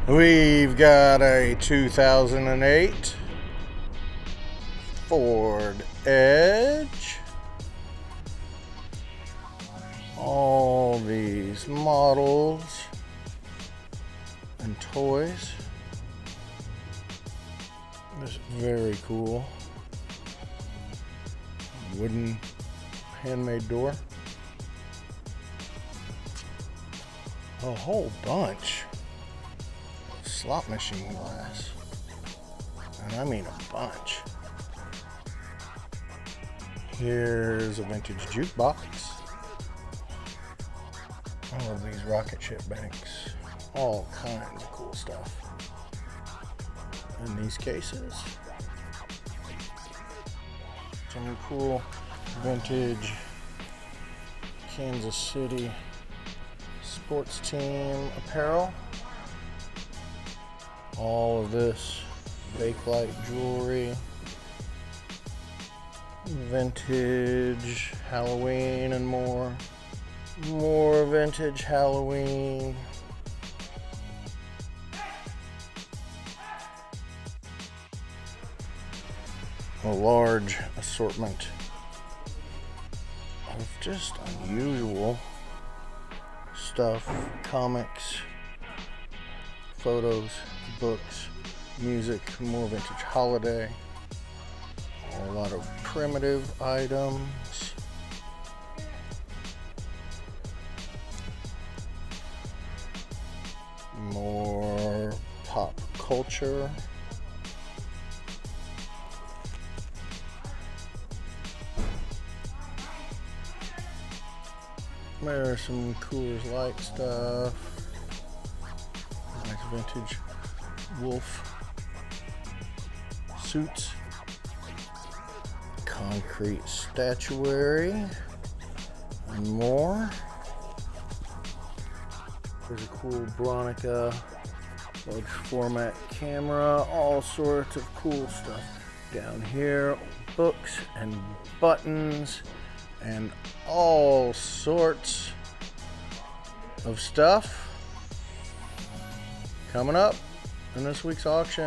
We've got a 2008 Ford Edge. All these models and toys. This is very cool. Wooden handmade door. A whole bunch of slot machine glass. And I mean a bunch. Here's a vintage jukebox. I love these rocket ship banks. All kinds of cool stuff in these cases. Some cool vintage Kansas City sports team apparel. All of this Bakelite jewelry. Vintage Halloween and more. More vintage Halloween. A large assortment of just unusual stuff, comics, photos, books, music, more vintage holiday, a lot of primitive items. More pop culture. There's some Coors Light stuff. Nice vintage wolf suits. Concrete statuary and more. There's a cool Bronica large format camera, all sorts of cool stuff. Down here, books and buttons and all sorts of stuff coming up in this week's auction.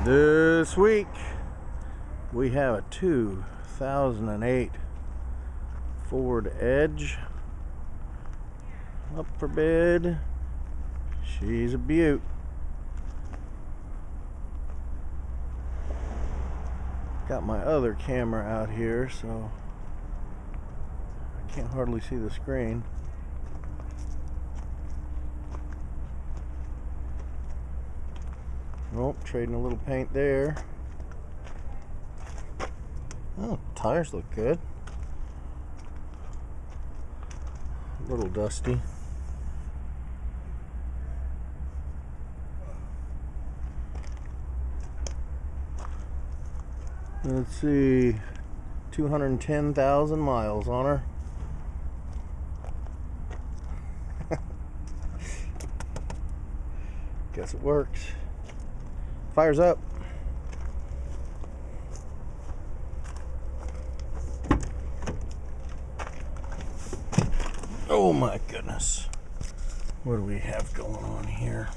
This week we have a 2008 Ford Edge up for bid. She's a beaut. Got my other camera out here, so I can't hardly see the screen. Oh, trading a little paint there. Oh, tires look good. A little dusty. Let's see, 210,000 miles on her. Guess it works. Fires up. Oh my goodness. What do we have going on here?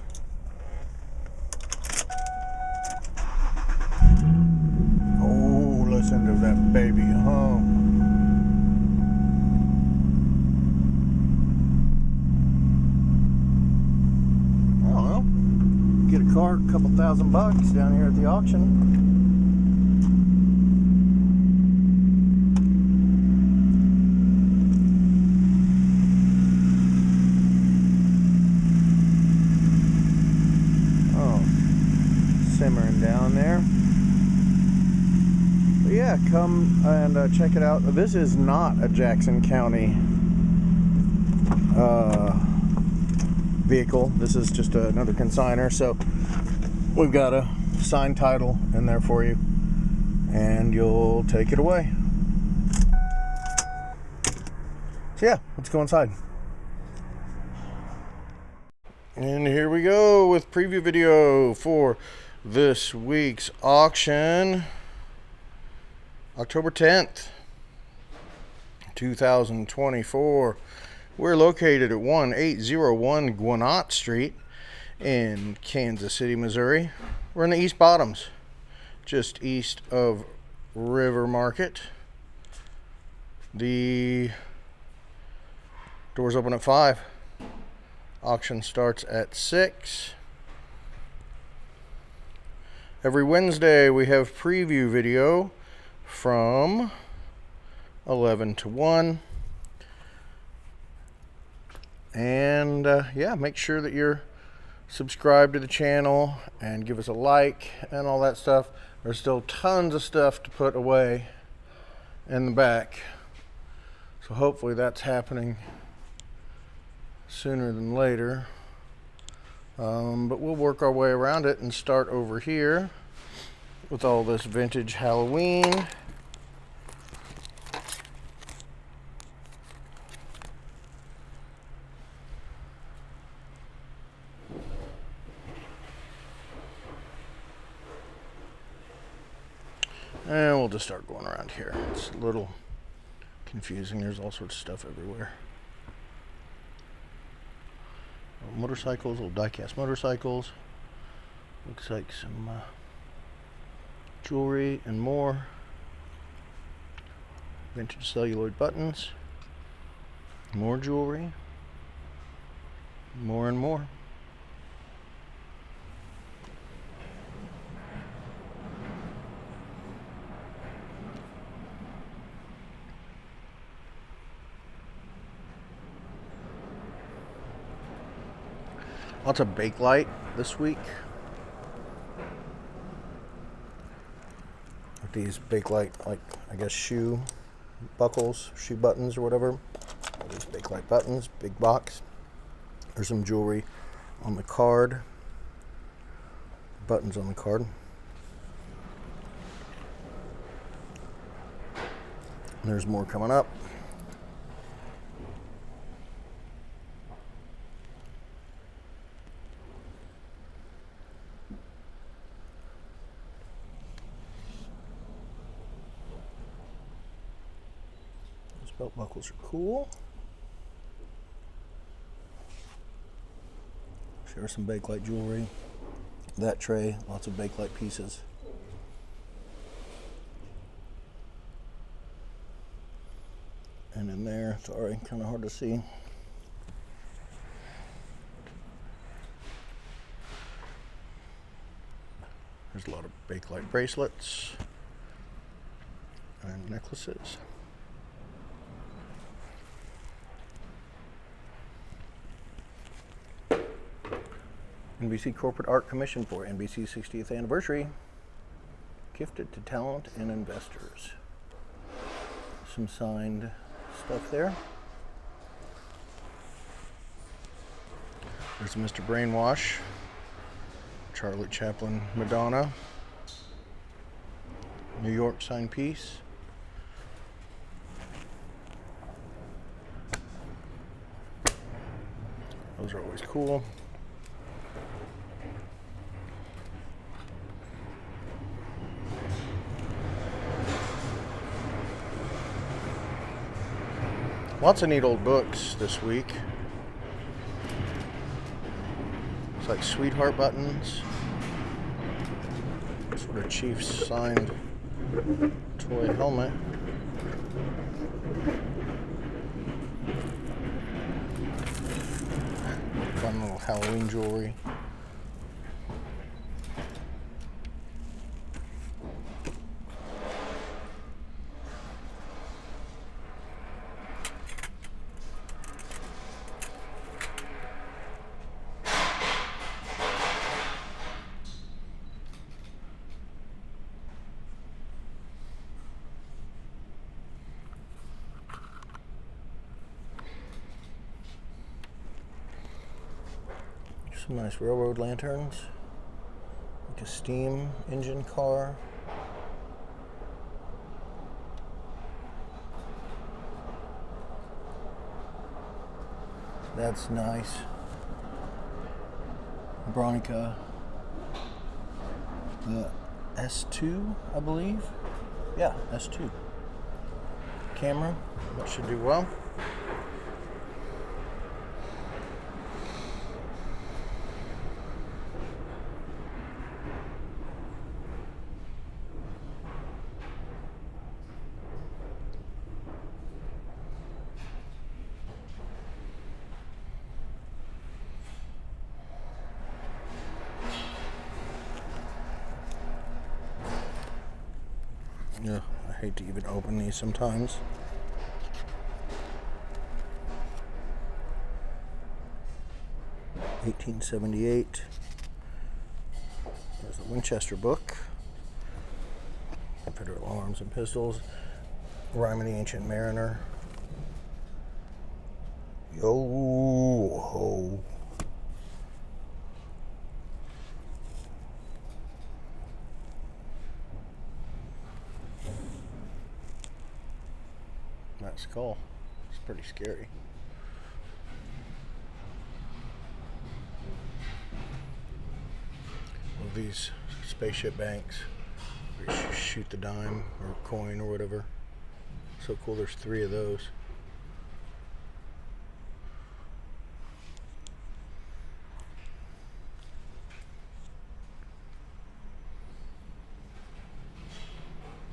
Oh, listen to that baby hum. I don't know. Get a car, a couple $1,000 down here at the auction. Simmering down there. But yeah, come and check it out. This is not a Jackson County vehicle. This is just another consignor, so we've got a signed title in there for you and you'll take it away. So yeah, let's go inside. And here we go with preview video for this week's auction, October 10th. 2024. We're located at 1801 Gwinnett Street in Kansas City, Missouri. We're in the East Bottoms, just east of River Market. The doors open at 5. Auction starts at 6. Every Wednesday we have preview video from 11 to 1. And yeah, make sure that you're subscribed to the channel and give us a like and all that stuff. There's still tons of stuff to put away in the back, so hopefully that's happening sooner than later. But we'll work our way around it and start over here with all this vintage Halloween. And we'll just start going around here. It's a little confusing. There's all sorts of stuff everywhere. Motorcycles, little die-cast motorcycles. Looks like some jewelry and more. Vintage celluloid buttons. More jewelry. More and more. Lots of Bakelite this week. Like these Bakelite, like I guess shoe buckles, shoe buttons or whatever. All these Bakelite buttons, big box. There's some jewelry on the card. Buttons on the card. And there's more coming up. Belt buckles are cool. Share some Bakelite jewelry. That tray, lots of Bakelite pieces. And in there, sorry, kind of hard to see. There's a lot of Bakelite bracelets and necklaces. NBC Corporate Art Commission for NBC's 60th anniversary. Gifted to talent and investors. Some signed stuff there. There's a Mr. Brainwash. Charlie Chaplin Madonna. New York signed piece. Those are always cool. Lots of neat old books this week. It's like sweetheart buttons. Sort of Chiefs signed toy helmet. Fun little Halloween jewelry. Some nice railroad lanterns, like a steam engine car. That's nice. Bronica S2, I believe. Yeah, S2. camera. That should do well. Yeah, I hate to even open these sometimes. (1878). There's the Winchester book. Confederate Arms and Pistols. Rhyme of the Ancient Mariner. Yo ho. That skull. It's pretty scary. Love these spaceship banks where you shoot the dime or coin or whatever. So cool, there's 3 of those.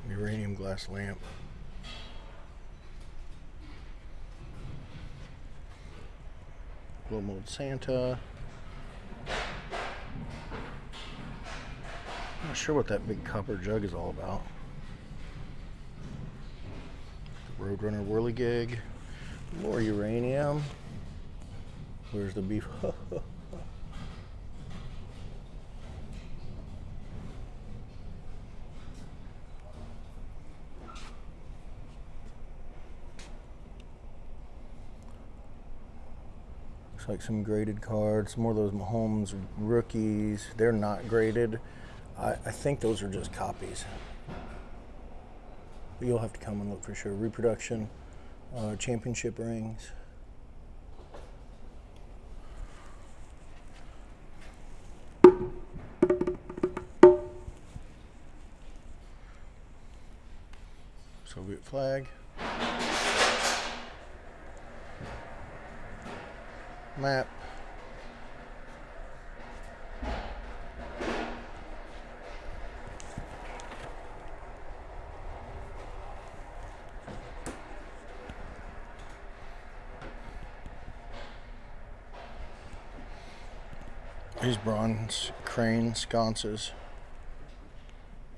Uranium glass lamp. Blow mold Santa. I'm not sure what that big copper jug is all about. The Roadrunner whirligig. More uranium. Where's the beef? Looks like some graded cards. More of those Mahomes rookies. They're not graded. I think those are just copies. But you'll have to come and look for sure. Reproduction, championship rings. Soviet flag. Map. These bronze crane sconces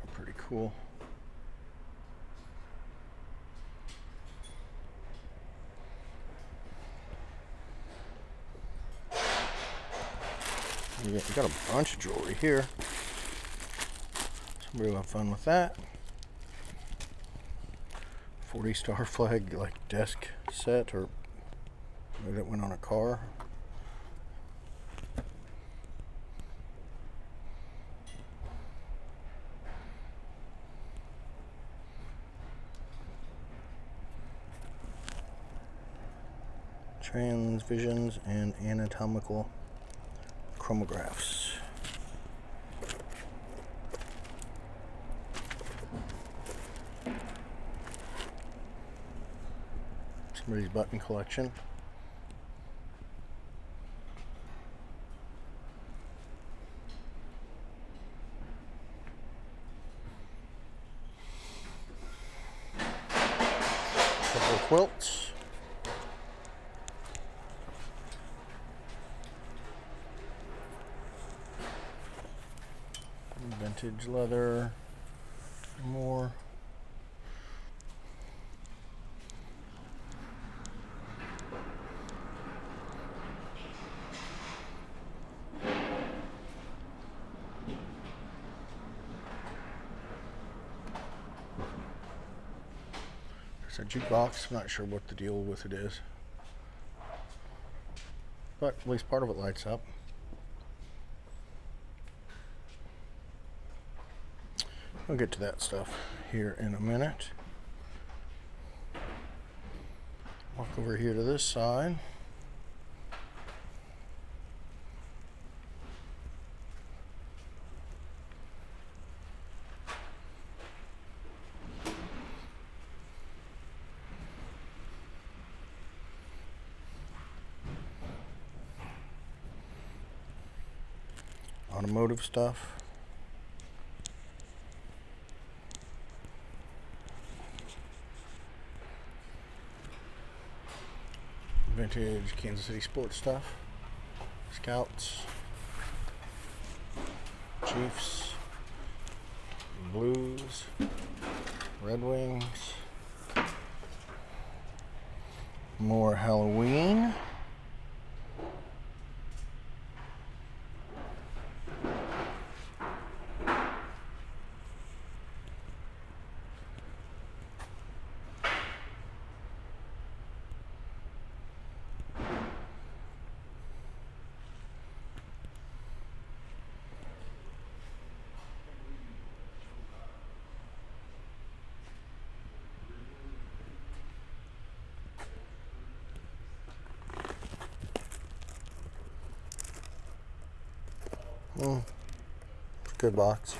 are pretty cool. You got a bunch of jewelry here. Somebody will have fun with that. 40-star flag, like desk set, or maybe that went on a car. Transvisions and anatomical chromographs. Somebody's button collection. Couple of quilts. Vintage leather, more. There's a jukebox. I'm not sure what the deal with it is, but at least part of it lights up. We'll get to that stuff here in a minute. Walk over here to this side. automotive stuff. Vintage Kansas City sports stuff. Scouts, Chiefs, Blues, Red Wings, more Halloween. Good box.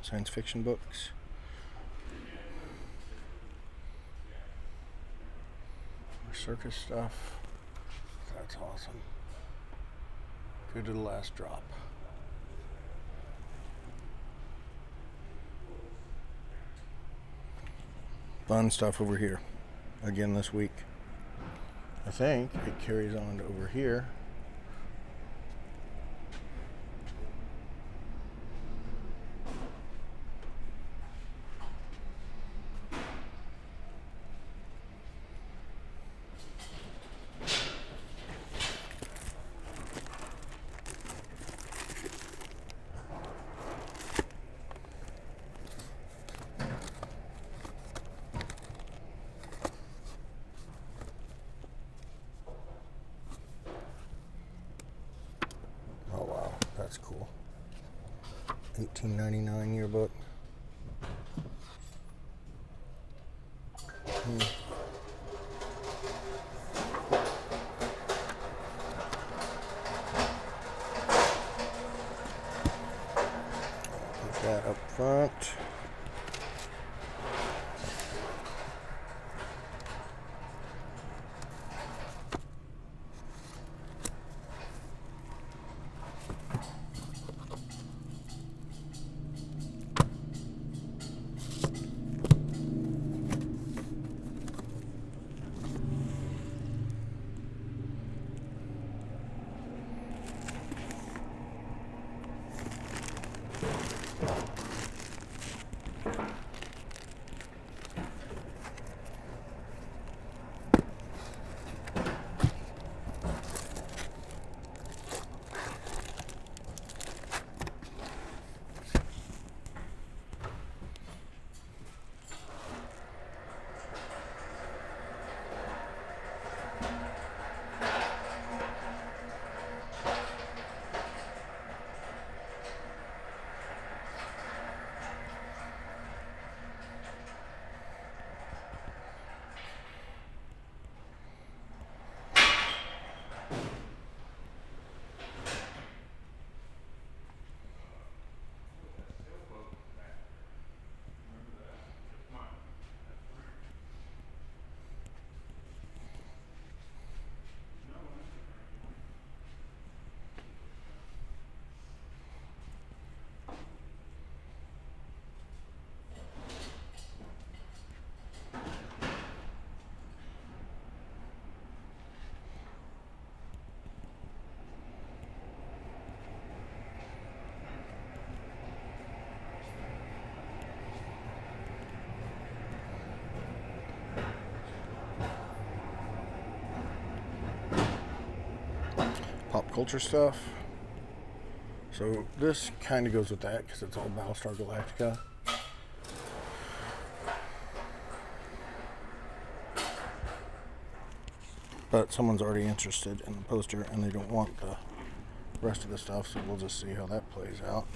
Science fiction books. Circus stuff. That's awesome. Good to the last drop. Fun stuff over here. Again this week. I think it carries on to over here. That's cool. $18.99 yearbook. Put that up front. Pop culture stuff. So this kind of goes with that because it's all Battlestar Galactica. But someone's already interested in the poster and they don't want the rest of the stuff, so we'll just see how that plays out.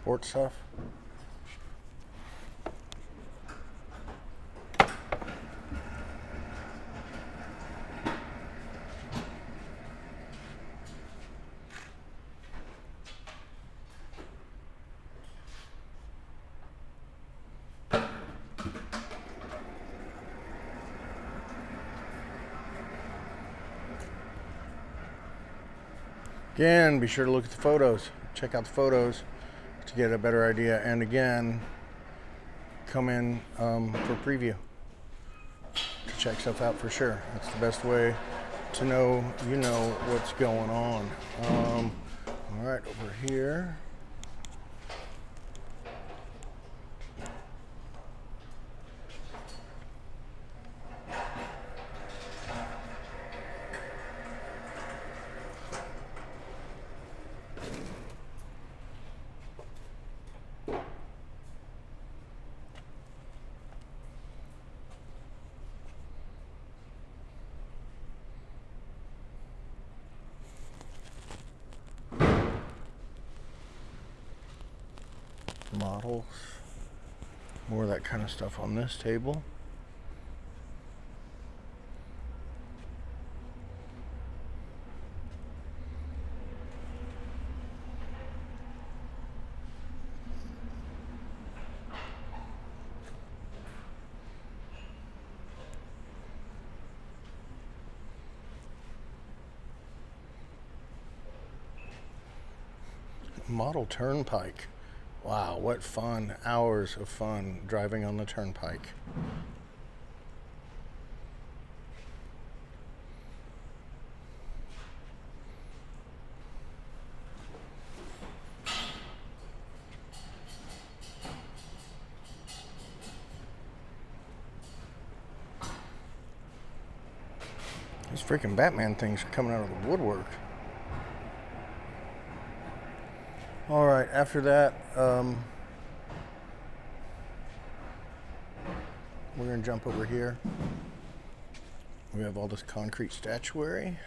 sport stuff. Again, be sure to look at the photos. Check out the photos to get a better idea. And again, come in for preview to check stuff out for sure. That's the best way to know you know what's going on. All right, over here. Models, more of that kind of stuff on this table. Model turnpike. Wow, what fun. Hours of fun driving on the turnpike. These freaking Batman things are coming out of the woodwork. All right, after that, we're going to jump over here. We have all this concrete statuary.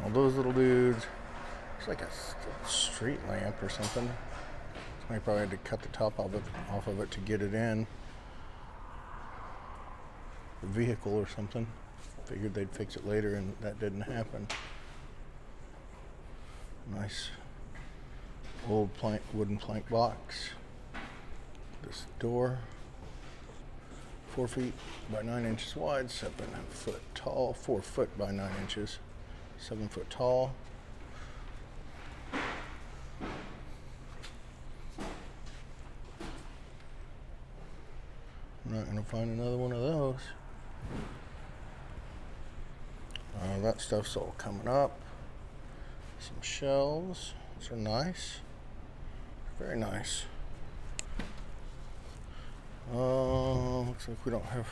All those little dudes. It's like a street lamp or something. Somebody probably had to cut the top off of it to get it in. A vehicle or something. Figured they'd fix it later, and that didn't happen. Nice old wooden plank box. This door, 4 feet by 9 inches wide, 7 foot tall, 4 foot by 9 inches, 7 foot tall. I'm not gonna find another one of those. That stuff's all coming up. Some shelves. These are nice. Very nice. Looks like we don't have...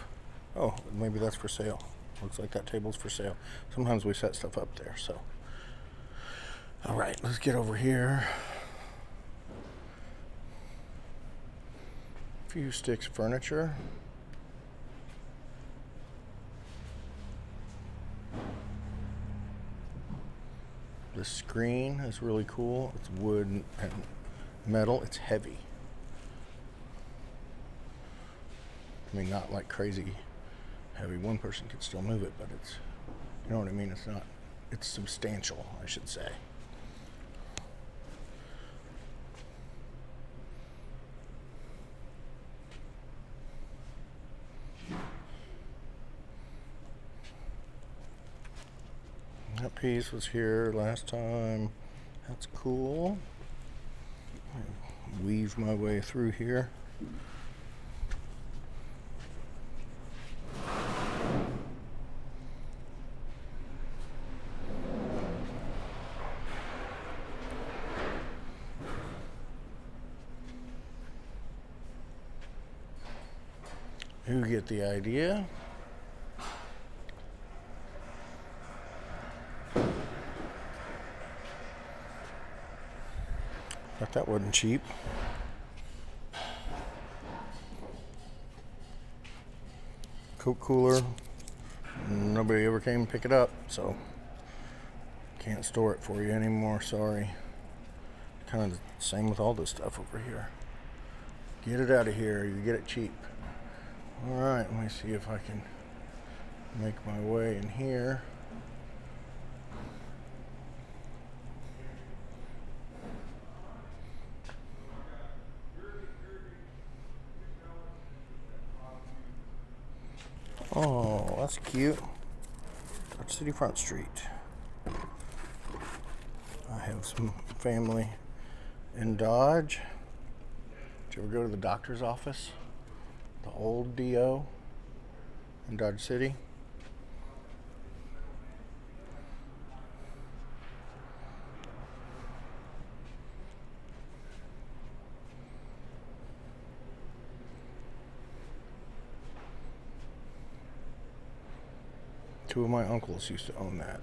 Oh, maybe that's for sale. Looks like that table's for sale. Sometimes we set stuff up there, so... Alright, let's get over here. A few sticks of furniture. The screen is really cool. It's wood and metal. It's heavy. I mean, not like crazy heavy. One person could still move it, but it's, you know what I mean? It's not, it's substantial, I should say. That piece was here last time. That's cool. Weave my way through here. You get the idea. Thought that wasn't cheap. Coke cooler. Nobody ever came to pick it up, so can't store it for you anymore, sorry. Kind of the same with all this stuff over here. Get it out of here, you get it cheap. Alright, let me see if I can make my way in here. Oh, that's cute. Dodge City Front Street. I have some family in Dodge. Did you ever go to the doctor's office? The old DO in Dodge City? Two of my uncles used to own that.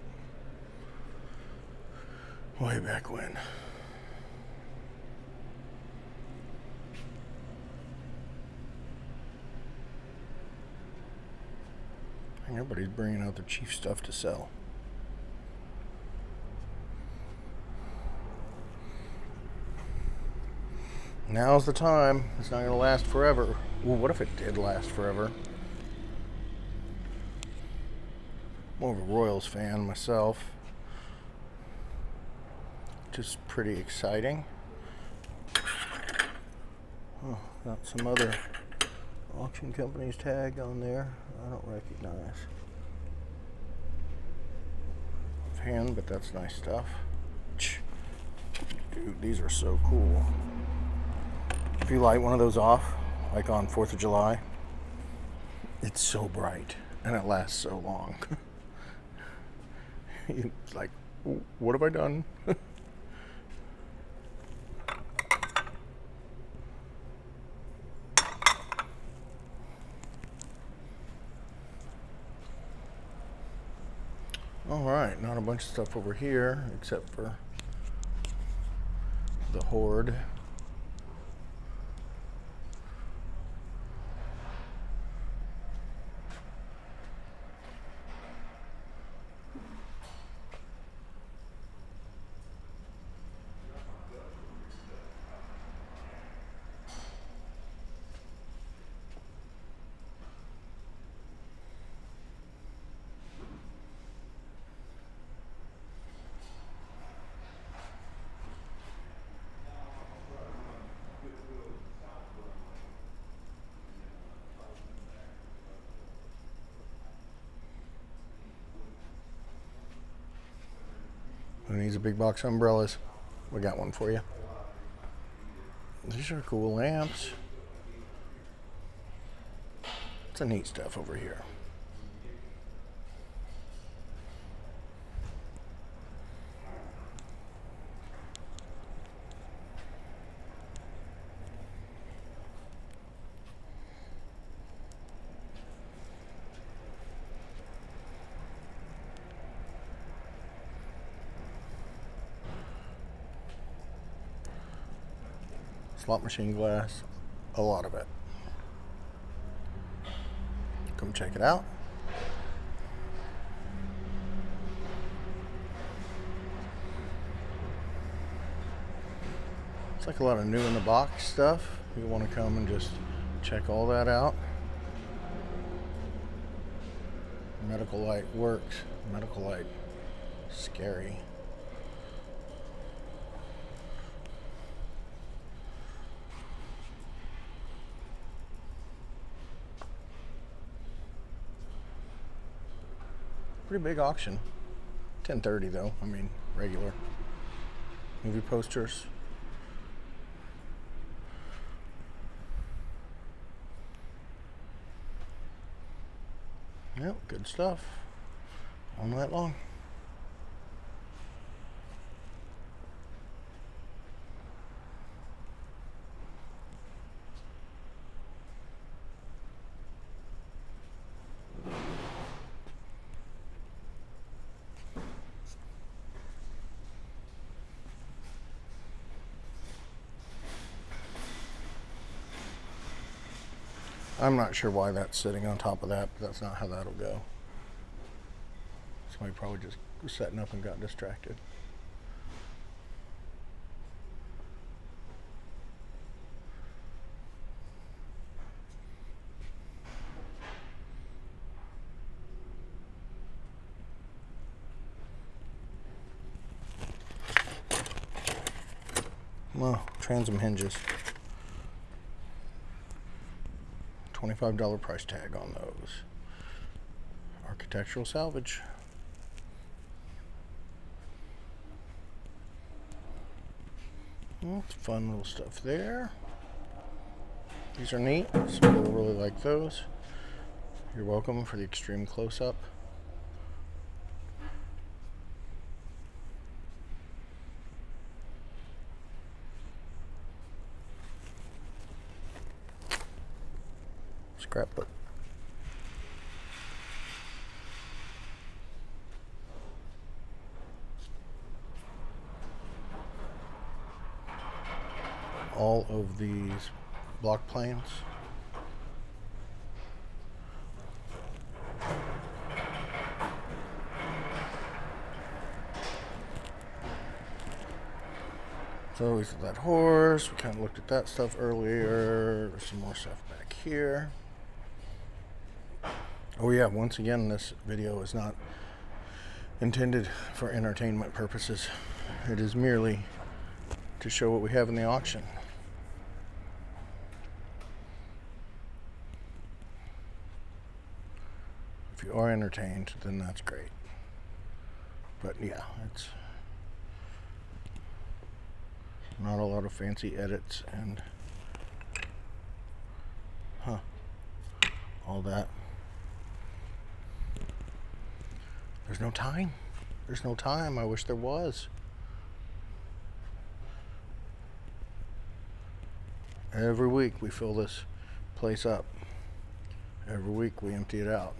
Way back when. Everybody's bringing out their cheap stuff to sell. Now's the time. It's not going to last forever. Well, what if it did last forever? More of a Royals fan myself. Just pretty exciting. Oh, got some other auction company's tag on there. I don't recognize. Hand, but that's nice stuff. Dude, these are so cool. If you light one of those off, like on 4th of July, it's so bright and it lasts so long. It's like, what have I done? Alright, not a bunch of stuff over here except for the Horde. Who needs a big box of umbrellas? We got one for you. These are cool lamps. It's a neat stuff over here. Slot machine glass, a lot of it. Come check it out. It's like a lot of new in the box stuff. You want to come and just check all that out. Medical light works. Medical light, scary. Pretty big auction. 10:30 though. I mean, regular. Movie posters. Yep, good stuff. All night long. I'm not sure why that's sitting on top of that, but that's not how that'll go. Somebody probably just was setting up and got distracted. Well, transom hinges. $25 price tag on those. Architectural salvage. Well, fun little stuff there. These are neat. Some people really like those. You're welcome for the extreme close-up. Scrapbook. All of these block planes. So we saw that horse. We kind of looked at that stuff earlier. There's some more stuff back here. Oh yeah, once again, this video is not intended for entertainment purposes. It is merely to show what we have in the auction. If you are entertained, then that's great. But yeah, it's not a lot of fancy edits and all that. There's no time. There's no time. I wish there was. Every week we fill this place up. Every week we empty it out.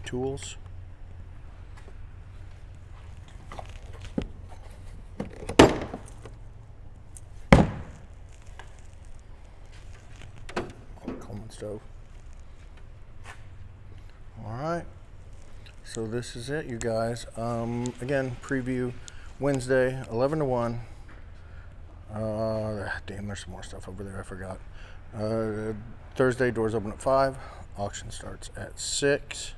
Tools. Coleman stove. All right. So this is it, you guys. Again, preview Wednesday, 11 to 1. Damn, there's some more stuff over there. I forgot. Thursday, doors open at 5. Auction starts at 6.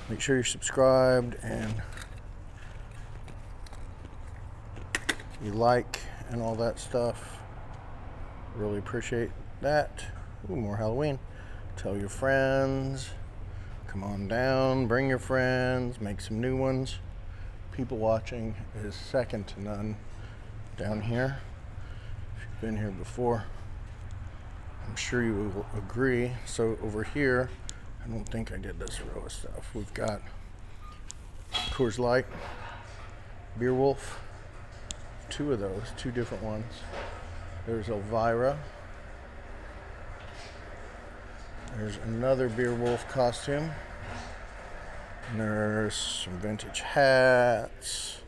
Make sure you're subscribed and you like and all that stuff. Really appreciate that. Ooh, more Halloween. Tell your friends. Come on down. Bring your friends. Make some new ones. People watching is second to none down here. If you've been here before, I'm sure you will agree. So over here, I don't think I did this row of stuff. We've got Coors Light, Beer Wolf, 2 of those, 2 different ones. There's Elvira. There's another Beer Wolf costume. And there's some vintage hats,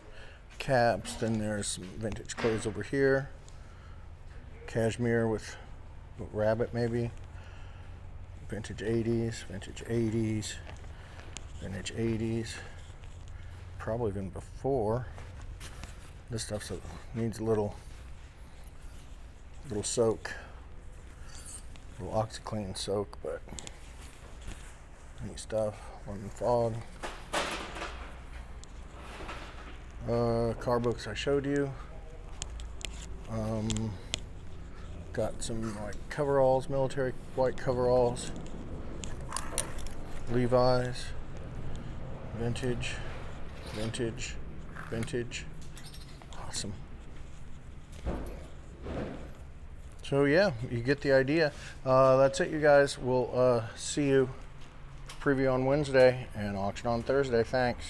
caps. Then there's some vintage clothes over here. Cashmere with rabbit maybe. Vintage 80s, vintage 80s, vintage 80s, probably even before. This stuff needs a little soak, a little OxyClean soak, but neat stuff. London Fog. Car books I showed you. Got some like coveralls, military white coveralls, Levi's, vintage, vintage, vintage. Awesome. So yeah, you get the idea. That's it, you guys. We'll see you preview on Wednesday and auction on Thursday. Thanks.